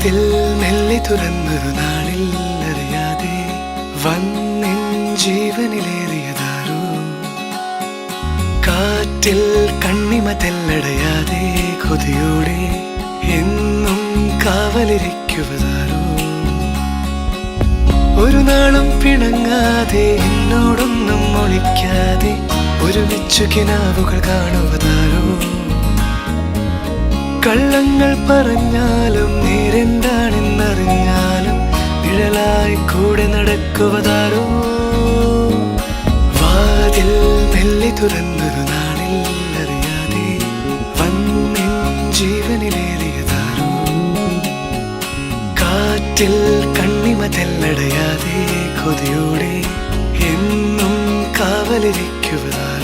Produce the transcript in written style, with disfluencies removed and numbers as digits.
വാതിൽ മെല്ലെ തുറന്നൊരു നാളിൽ അറിയാതെ വന്നിൻ ജീവനിലേറിയതാരോ. കാറ്റിൽ കണ്ണിമ തെല്ലടയാതെ കൊതിയോടെ എന്നും കാവലിരിക്കുവതാരോ. ഒരു നാളും പിണങ്ങാതെ എന്നോടൊന്നും ഒളിക്കാതെ ഒരുമിച്ചു കിനാവുകൾ കാണുവതാരോ. കള്ളങ്ങൾ പറഞ്ഞാലും നേരെന്താണെന്നറിഞ്ഞാലും നിഴലായി കൂടെ നടക്കുവതാരോ. വാതിൽ മെല്ലെ തുറന്നൊരു നാളിൽ അറിയാതെ വന്നിൻ ജീവനിലേറിയതാരോ. കാറ്റിൽ കണ്ണിമ തെല്ലടയാതെ കൊതിയോടെ എന്നും കാവലിരിക്കുവതാരോ.